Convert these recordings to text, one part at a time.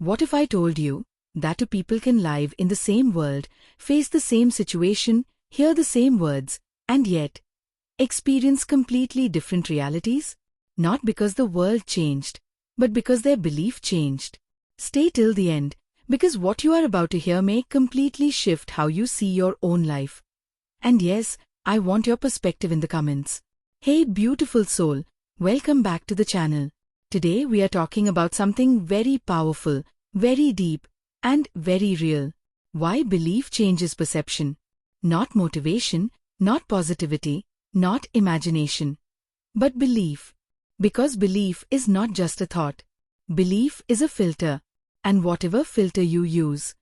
What if I told you that two people can live in the same world, face the same situation, hear the same words, and yet experience completely different realities? Not because the world changed, but because their belief changed. Stay till the end, because what you are about to hear may completely shift how you see your own life. And yes, I want your perspective in the comments. Hey beautiful soul, welcome back to the channel. Today we are talking about something very powerful, very deep, and very real. Why belief changes perception. Not motivation, not positivity, not imagination, but belief. Because belief is not just a thought. Belief is a filter, and whatever filter you use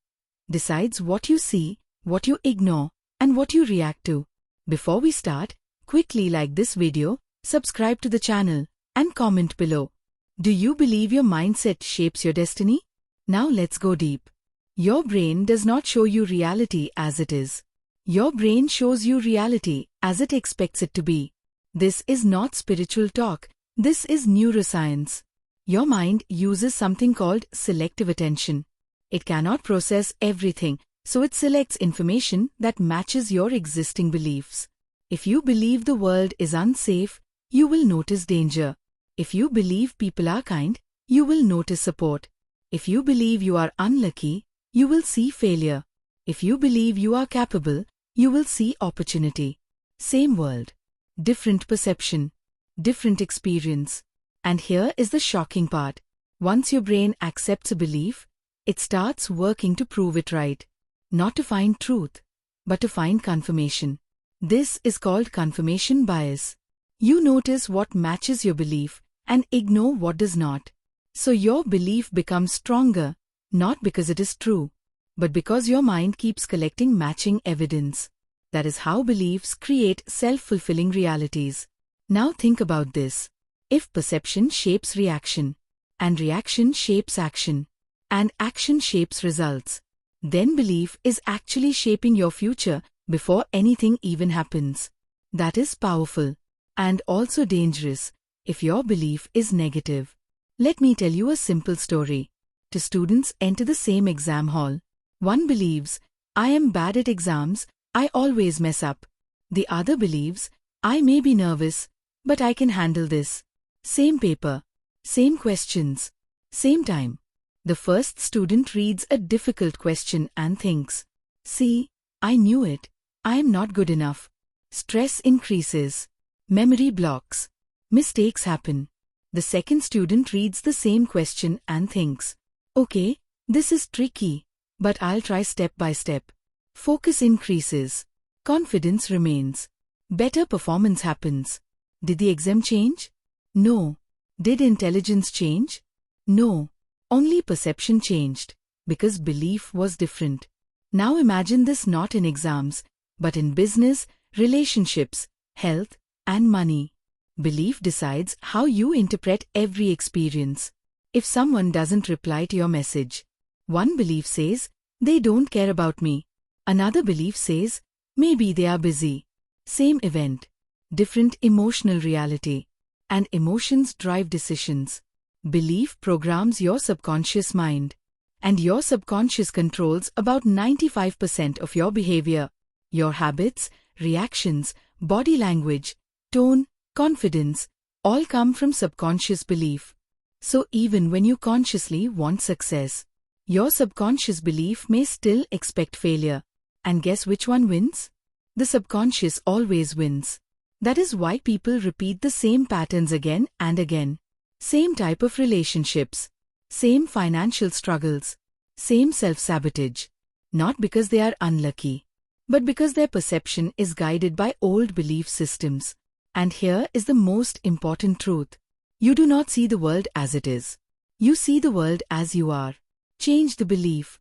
decides what you see, what you ignore, and what you react to. Before we start, quickly like this video, subscribe to the channel, and comment below. Do you believe your mindset shapes your destiny? Now let's go deep. Your brain does not show you reality as it is. Your brain shows you reality as it expects it to be. This is not spiritual talk. This is neuroscience. Your mind uses something called selective attention. It cannot process everything, so it selects information that matches your existing beliefs. If you believe the world is unsafe, you will notice danger. If you believe people are kind, you will notice support. If you believe you are unlucky, you will see failure. If you believe you are capable, you will see opportunity. Same world, different perception, different experience. And here is the shocking part. Once your brain accepts a belief, it starts working to prove it right. Not to find truth, but to find confirmation. This is called confirmation bias. You notice what matches your belief and ignore what does not. So your belief becomes stronger, not because it is true, but because your mind keeps collecting matching evidence. That is how beliefs create self-fulfilling realities. Now think about this. If perception shapes reaction, and reaction shapes action, and action shapes results, then belief is actually shaping your future before anything even happens. That is powerful, and also dangerous, if your belief is negative. Let me tell you a simple story. Two students enter the same exam hall. One believes, I am bad at exams, I always mess up. The other believes, I may be nervous, but I can handle this. Same paper, same questions, same time. The first student reads a difficult question and thinks, see, I knew it, I am not good enough. Stress increases, memory blocks, mistakes happen. The second student reads the same question and thinks, okay, this is tricky, but I'll try step by step. Focus increases, confidence remains, better performance happens. Did the exam change? No. Did intelligence change? No. Only perception changed, because belief was different. Now imagine this not in exams, but in business, relationships, health, and money. Belief decides how you interpret every experience. If someone doesn't reply to your message, one belief says, they don't care about me. Another belief says, maybe they are busy. Same event, different emotional reality. And emotions drive decisions. Belief programs your subconscious mind. And your subconscious controls about 95% of your behavior. Your habits, reactions, body language, tone, confidence, all come from subconscious belief. So even when you consciously want success, your subconscious belief may still expect failure. And guess which one wins? The subconscious always wins. That is why people repeat the same patterns again and again. Same type of relationships, same financial struggles, same self-sabotage. Not because they are unlucky, but because their perception is guided by old belief systems. And here is the most important truth. You do not see the world as it is. You see the world as you are. Change the belief,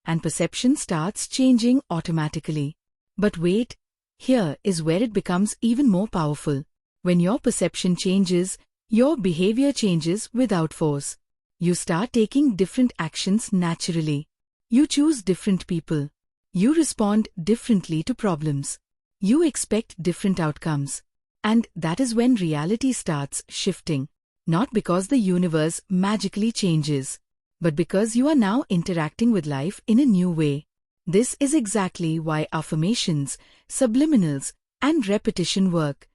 and perception starts changing automatically. But wait. Here is where it becomes even more powerful. When your perception changes, your behavior changes without force. You start taking different actions naturally. You choose different people. You respond differently to problems. You expect different outcomes. And that is when reality starts shifting. Not because the universe magically changes, but because you are now interacting with life in a new way. This is exactly why affirmations, subliminals, and repetition work.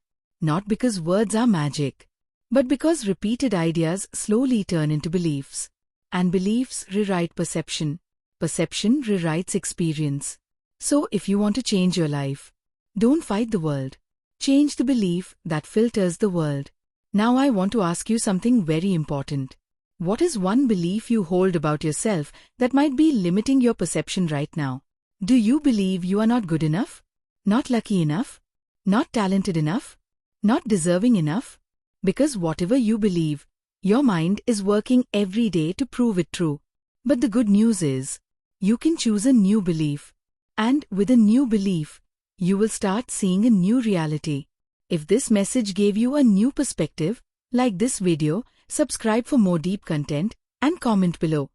Not because words are magic, but because repeated ideas slowly turn into beliefs. And beliefs rewrite perception. Perception rewrites experience. So if you want to change your life, don't fight the world. Change the belief that filters the world. Now I want to ask you something very important. What is one belief you hold about yourself that might be limiting your perception right now? Do you believe you are not good enough? Not lucky enough? Not talented enough? Not deserving enough? Because whatever you believe, your mind is working every day to prove it true. But the good news is, you can choose a new belief. And with a new belief, you will start seeing a new reality. If this message gave you a new perspective, like this video, subscribe for more deep content, and comment below.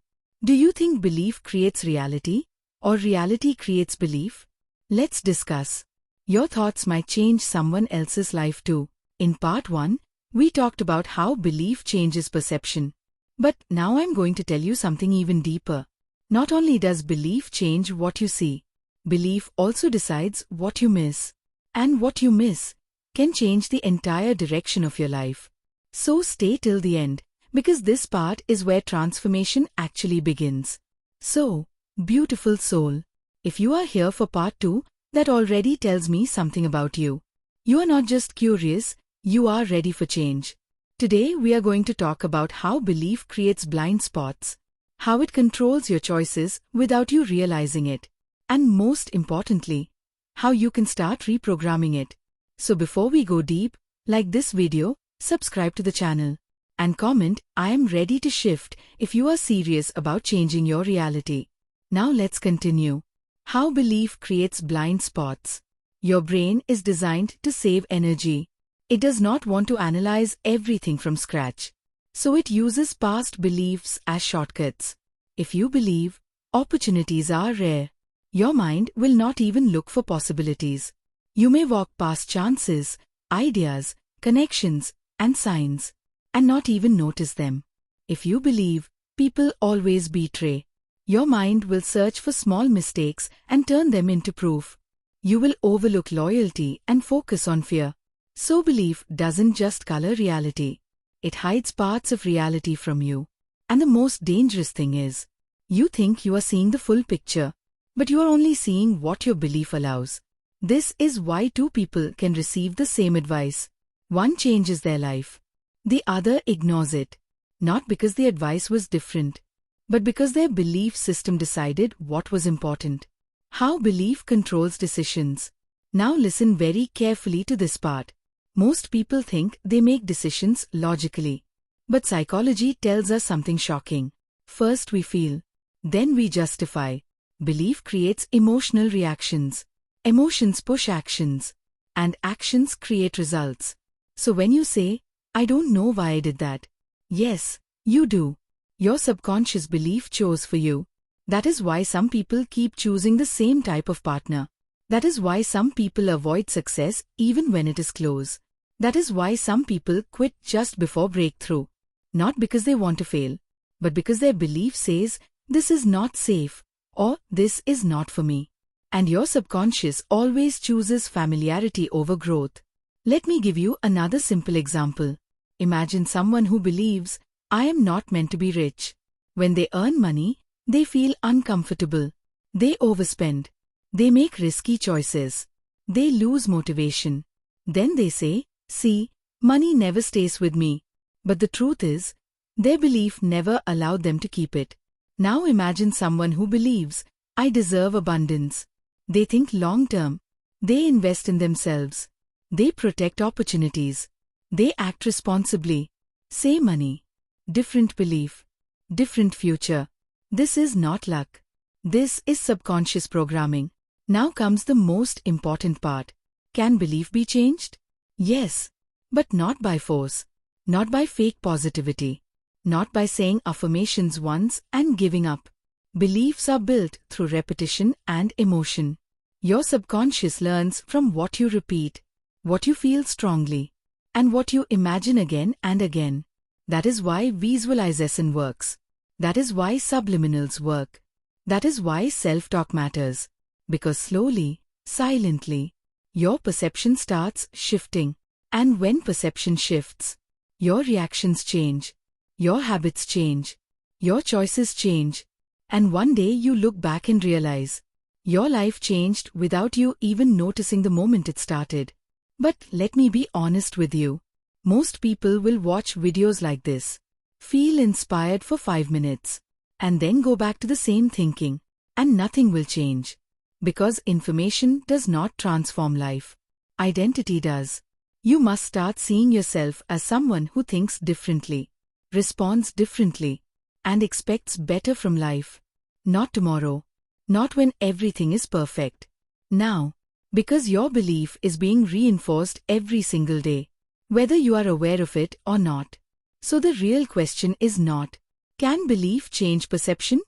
Do you think belief creates reality, or reality creates belief? Let's discuss. Your thoughts might change someone else's life too. In part 1, we talked about how belief changes perception. But now I'm going to tell you something even deeper. Not only does belief change what you see, belief also decides what you miss. And what you miss can change the entire direction of your life. So stay till the end, because this part is where transformation actually begins. So, beautiful soul, if you are here for part 2, that already tells me something about you. You are not just curious, you are ready for change. Today we are going to talk about how belief creates blind spots, how it controls your choices without you realizing it, and most importantly, how you can start reprogramming it. So before we go deep, like this video, subscribe to the channel, and comment, I am ready to shift if you are serious about changing your reality. Now let's continue. How belief creates blind spots. Your brain is designed to save energy. It does not want to analyze everything from scratch. So it uses past beliefs as shortcuts. If you believe opportunities are rare, your mind will not even look for possibilities. You may walk past chances, ideas, connections, and signs, and not even notice them. If you believe people always betray, your mind will search for small mistakes and turn them into proof. You will overlook loyalty and focus on fear. So belief doesn't just color reality. It hides parts of reality from you. And the most dangerous thing is, you think you are seeing the full picture, but you are only seeing what your belief allows. This is why two people can receive the same advice. One changes their life. The other ignores it. Not because the advice was different, but because their belief system decided what was important. How belief controls decisions. Now listen very carefully to this part. Most people think they make decisions logically. But psychology tells us something shocking. First we feel, then we justify. Belief creates emotional reactions. Emotions push actions. And actions create results. So when you say, I don't know why I did that. Yes, you do. Your subconscious belief chose for you. That is why some people keep choosing the same type of partner. That is why some people avoid success even when it is close. That is why some people quit just before breakthrough. Not because they want to fail, but because their belief says, this is not safe, or this is not for me. And your subconscious always chooses familiarity over growth. Let me give you another simple example. Imagine someone who believes, I am not meant to be rich. When they earn money, they feel uncomfortable. They overspend. They make risky choices. They lose motivation. Then they say, see, money never stays with me. But the truth is, their belief never allowed them to keep it. Now imagine someone who believes, I deserve abundance. They think long-term. They invest in themselves. They protect opportunities. They act responsibly. Same money. Different belief. Different future. This is not luck. This is subconscious programming. Now comes the most important part. Can belief be changed? Yes. But not by force. Not by fake positivity. Not by saying affirmations once and giving up. Beliefs are built through repetition and emotion. Your subconscious learns from what you repeat, what you feel strongly, and what you imagine again and again. That is why visualization works. That is why subliminals work. That is why self-talk matters. Because slowly, silently, your perception starts shifting. And when perception shifts, your reactions change, your habits change, your choices change, and one day you look back and realize, your life changed without you even noticing the moment it started. But let me be honest with you. Most people will watch videos like this, feel inspired for 5 minutes, and then go back to the same thinking, and nothing will change. Because information does not transform life. Identity does. You must start seeing yourself as someone who thinks differently, responds differently, and expects better from life. Not tomorrow. Not when everything is perfect. Now. Because your belief is being reinforced every single day, whether you are aware of it or not. So the real question is not, can belief change perception?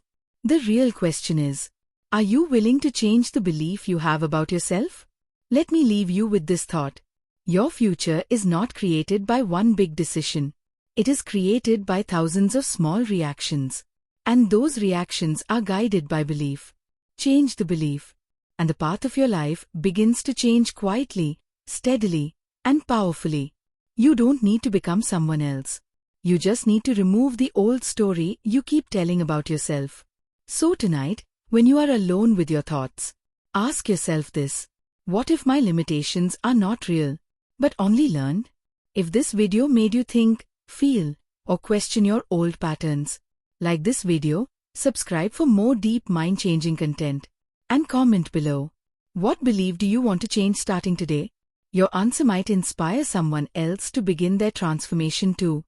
The real question is, are you willing to change the belief you have about yourself? Let me leave you with this thought. Your future is not created by one big decision. It is created by thousands of small reactions. And those reactions are guided by belief. Change the belief, and the path of your life begins to change quietly, steadily, and powerfully. You don't need to become someone else. You just need to remove the old story you keep telling about yourself. So tonight, when you are alone with your thoughts, ask yourself this: what if my limitations are not real, but only learned? If this video made you think, feel, or question your old patterns, like this video, subscribe for more deep mind-changing content, and comment below. What belief do you want to change starting today? Your answer might inspire someone else to begin their transformation too.